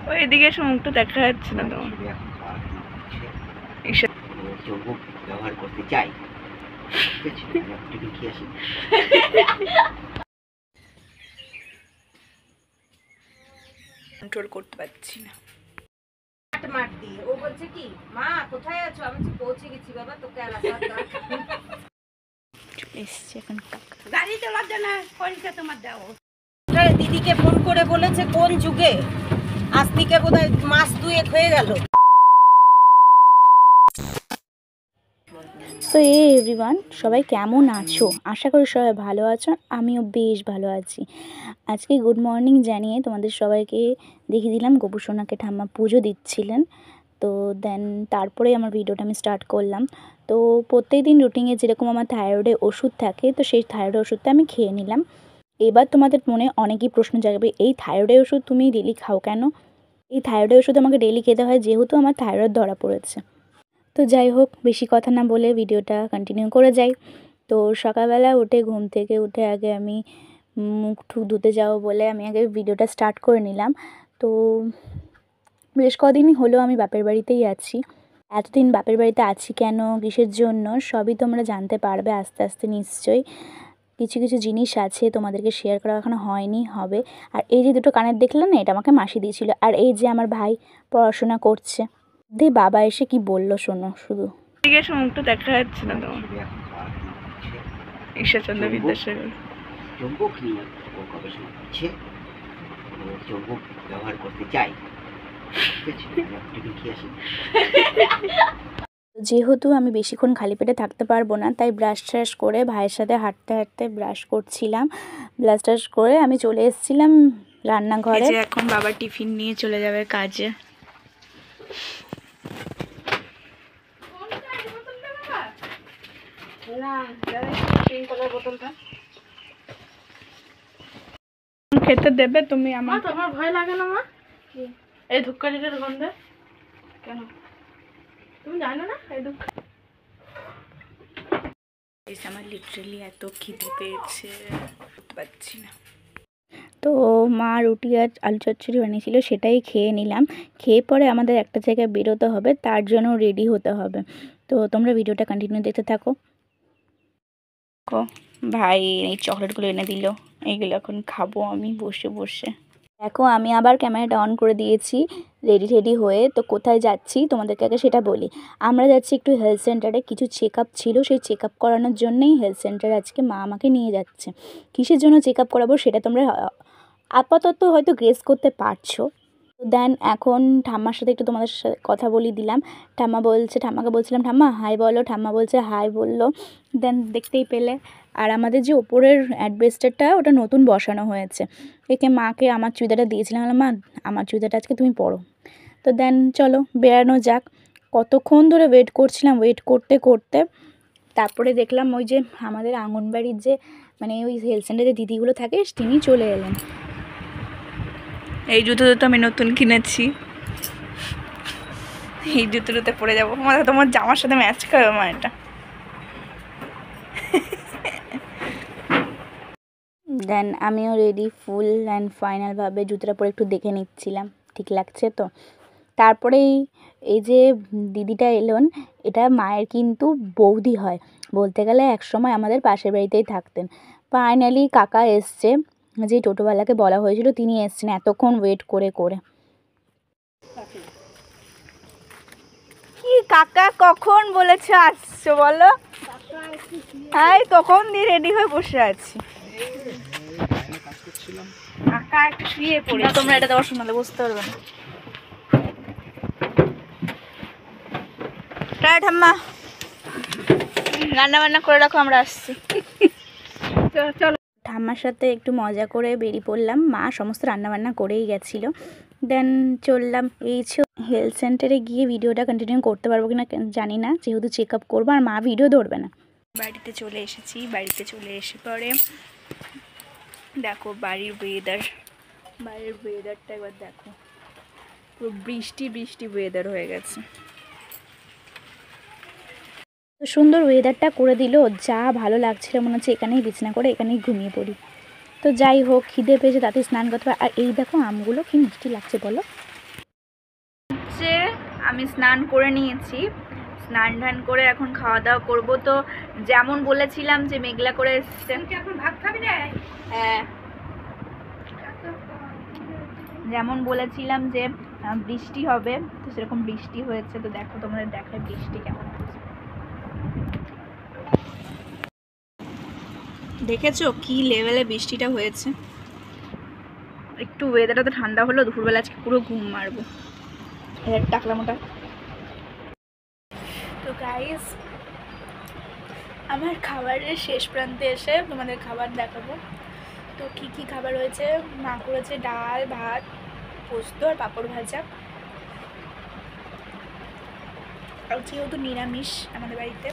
ওইদিকে মুখটা দেখা যাচ্ছে না তো। ব্যবহার করতে চাই, কন্ট্রোল করতে পারছি না। মার দিয়ে ও বলছে কি মা কোথায় আছো, আমি বলছি পৌঁছে গেছি বাবা, তোকে আর আসার দরকার এসছে এখন কাকা। গাড়ি চালার জন্য পয়সা তোমার দাও। দিদিকে ফোন করে বলেছে কোন যুগে, আজ থেকে বোধহয় মাস দুয়েক হয়ে গেল। সো এভরিওয়ান, সবাই কেমন আছো? আশা করি সবাই ভালো আছো। আমিও বেশ ভালো আছি। আজকে গুড মর্নিং জানিয়ে তোমাদের সবাইকে দেখিয়ে দিলাম গোপু সোনাকে ঠাম্মা পুজো দিচ্ছিলেন। তো দেন তারপরে আমার ভিডিওটা আমি স্টার্ট করলাম। তো প্রত্যেক দিন রুটিনে যেরকম আমার থাইরয়েডের ওষুধ থাকে, তো সেই থাইরয়েড ওষুধটা আমি খেয়ে নিলাম। এবার তোমাদের মনে অনেকই প্রশ্ন জাগবে, এই থাইরয়েডের ওষুধ তুমি ডেলি খাও কেন? এই থাইরয়েডের ওষুধ আমাকে ডেলি খেতে হয় যেহেতু আমার থাইরয়েড ধরা পড়েছে। তো যাই হোক, বেশি কথা না বলে ভিডিওটা কন্টিনিউ করে যাই। তো সকালবেলা উঠে ঘুম থেকে উঠে আগে আমি মুখ ঠুক ধুতে যাবো বলে আমি আগে ভিডিওটা স্টার্ট করে নিলাম। তো বেশ কদিনই হলো আমি বাপের বাড়িতেই আছি। এতদিন বাপের বাড়িতে আছি কেন, কিসের জন্য, সবই তোমরা জানতে পারবে আস্তে আস্তে নিশ্চয়ই। কিছু কিছু জিনিস আছে তোমাদেরকে শেয়ার করা এখনো হয়নি, হবে। আর এই যে দুটো কানের দেখলে না, এটা আমাকে মাসি দিয়েছিল। আর এই যে আমার ভাই পড়াশোনা করছে। বাবা এসে কি বললো শোনো শুধু। এদিকে মুখটা দেখা যাচ্ছে না তো। ঈশ্বরচন্দ্র বিদ্যাসাগর চুম্বক নিয়ে ও গবেষণা করছে, চুম্বক ব্যবহার করতে চাই। যেহেতু আমি বেশিক্ষণ খালি পেটে থাকতে পারবো না, তাই ব্রাশ ট্রাশ করে ভাইয়ের সাথে হাঁটতে হাঁটতে ব্রাশ করছিলাম। ব্রাশ ট্রাশ করে আমি চলে এসেছিলাম রান্নাঘরে। এখন বাবা টিফিন নিয়ে চলে যাবে কাজে। খেতে দেবে তুমি? আমার তোমার ভয় লাগে না মা? এই ধূপকাঠিটার গন্ধে কেন তুমি জানো না? এই আমার লিটারেলি এত খিদে পেয়েছে, পাচ্ছি না। তো মা রুটি আর আলু চচ্চড়ি বানিয়েছিল, সেটাই খেয়ে নিলাম। খেয়ে পরে আমাদের একটা জায়গায় বেরোতে হবে, তার জন্য রেডি হতে হবে। তো তোমরা ভিডিওটা কন্টিনিউ দেখতে থাকো। ভাই এই চকলেটগুলো এনে দিল, এইগুলো এখন খাবো আমি বসে বসে। দেখো আমি আবার ক্যামেরাটা অন করে দিয়েছি রেডি হয়ে। তো কোথায় যাচ্ছি তোমাদেরকে আগে সেটা বলি। আমরা যাচ্ছি একটু হেলথ সেন্টারে, কিছু চেক আপ ছিল, সেই চেক আপ করানোর জন্যই হেলথ সেন্টারে আজকে মা আমাকে নিয়ে যাচ্ছে। কিসের জন্য চেক আপ করাবো সেটা তোমরা আপাতত হয়তো গেস করতে পারছো। দেন এখন ঠাম্মার সাথে একটু তোমাদের সাথে কথা বলি দিলাম। ঠাম্মাকে বলছিলাম ঠাম্মা হাই বলো, ঠাম্মা বলছে হাই বললো। দেন দেখতেই পেলে। আর আমাদের যে ওপরের অ্যাডভেস্টারটা ওটা নতুন বসানো হয়েছে। মাকে আমার চুড়িদারটা দিয়েছিলাম, মা আমার চুড়িদারটা আজকে তুমি পরো। তো দেন চলো বেরানো যাক। কতক্ষণ ধরে ওয়েট করছিলাম, ওয়েট করতে করতে তারপরে দেখলাম ওই যে আমাদের আঙ্গনবাড়ির যে মানে ওই হেলথ সেন্টারে দিদিগুলো থাকে তিনি চলে এলেন। এই জুতো আমি নতুন কিনেছি, এই জুতোতে পরে যাবো। তোমার জামার সাথে ম্যাচ করে মা এটা। দেন আমিও রেডি ফুল অ্যান্ড ফাইনালভাবে জুতোটা পরে একটু দেখে নিচ্ছিলাম ঠিক লাগছে তো। তারপরেই এই যে দিদিটা এলেন, এটা মায়ের কিন্তু বৌদি হয় বলতে গেলে, একসময় আমাদের পাশের বাড়িতেই থাকতেন। ফাইনালি কাকা এসছে, যে টোটোওয়ালাকে বলা হয়েছিল তিনি এসছেন এতক্ষণ ওয়েট করে করে। কি কাকা কখন বলেছে আসছো বলো? হ্যাঁ তখন দিয়ে রেডি হয়ে বসে আছি। কাকা একটু শুয়ে পড়ে, তোমরা এটা দেওয়ার শোনালে বুঝতে পারবে না। ঠাম্মা রান্না বান্না করে রাখো, আমরা আসছি। চলো ঠাম্মার সাথে একটু মজা করে বেরিয়ে পড়লাম। মা সমস্ত রান্নাবান্না করেই গেছিলো। দেন চললাম এই হেলথ সেন্টারে গিয়ে ভিডিওটা কন্টিনিউ করতে পারবো কিনা জানি না, যেহেতু চেক আপ করবো আর মা ভিডিও ধরবে না। বাড়িতে চলে এসেছি, বাড়িতে চলে এসে পরে দেখো বাড়ির ওয়েদারটা একবার দেখো, পুরো বৃষ্টি ওয়েদার হয়ে গেছে। তো সুন্দর ওয়েদারটা করে দিল, যা ভালো লাগছিল, মনে হচ্ছে এখানেই বিছানা করে এখানেই ঘুমিয়ে পড়ি। তো যাই হোক, খিদে পেয়েছে, তাতে স্নান করতে হবে। আর এই দেখো আমগুলো কি মিষ্টি লাগছে বলো। হচ্ছে আমি স্নান করে নিয়েছি, স্নান টান করে এখন খাওয়া দাওয়া করবো। তো যেমন বলেছিলাম যে মেঘলা করে এসছে। এখন ভাত খাবি না? হ্যাঁ, যেমন বলেছিলাম যে বৃষ্টি হবে, তো সেরকম বৃষ্টি হয়েছে। তো দেখো, তোমাদের দেখায় বৃষ্টি কেমন হয়েছে। দেখেছো কি লেভেলে বৃষ্টিটা হয়েছে। একটু ওয়েদারটা তো ঠান্ডা হলো, দুপুরবেলা আজকে পুরো ঘুম মারবো। টাকলা মোটা। তো গাইস, আমার খাবারের শেষ প্রান্তে এসে তোমাদের খাবার দেখাবো। তো কি কি খাবার হয়েছে, মা করেছে ডাল, ভাত, পোস্ত আর পাঁপড় ভাজা। আর যেহেতু নিরামিষ আমাদের বাড়িতে,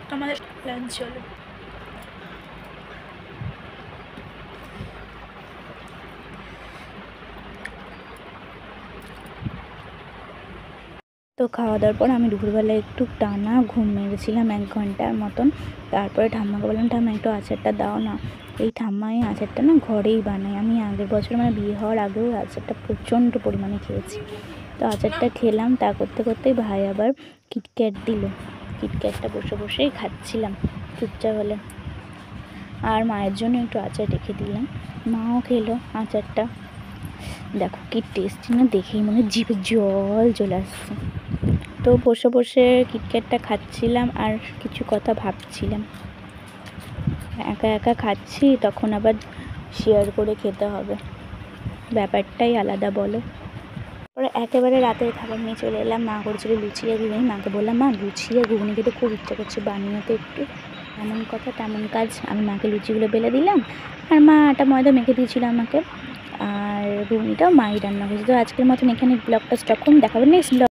তো আমাদের লাঞ্চ হলো। তো খাওয়া দাওয়ার পর আমি দুপুরবেলা একটু টানা ঘুম মেরেছিলাম 1 ঘন্টার মতন। তারপরে ঠাম্মাকে বললাম, ঠাম্মা একটু আচারটা দাও না। এই ঠাম্মা এই আচারটা না ঘরেই বানায়। আমি আগের বছর মানে বিয়ে হওয়ার আগেও আচারটা প্রচণ্ড পরিমাণে খেয়েছি। তো আচারটা খেলাম, তা করতে করতেই ভাই আবার কিটক্যাট দিল। কিটক্যাটটা বসে বসেই খাচ্ছিলাম চুপচাপ হলে। আর মায়ের জন্য একটু আচার রেখে দিলাম, মাও খেলো আচারটা। দেখো কি টেস্টি না, দেখেই মনে জিভে জল চলে আসছে। তো বসে বসে কিটক্যাটটা খাচ্ছিলাম আর কিছু কথা ভাবছিলাম। একা একা খাচ্ছি, তখন আবার শেয়ার করে খেতে হবে, ব্যাপারটাই আলাদা বলো। পরে একেবারে রাতের খাবার নিয়ে চলে এলাম। মা করেছিল লুচি আর ঘুগনি। মাকে বললাম, মা লুচি আর ঘুগনি খেতে খুব ইচ্ছা করছে, বানিয়ে তো একটু। এমন কথা তেমন কাজ, আমি মাকে লুচিগুলো বেলে দিলাম আর মা আটা ময়দা মেখে দিয়েছিল আমাকে, আর ঘুগনিটাও মাই রান্না করেছে। তো আজকের মতন এখানে ব্লগটা স্টপ করুন, দেখাবেন নেক্সট ব্লগ।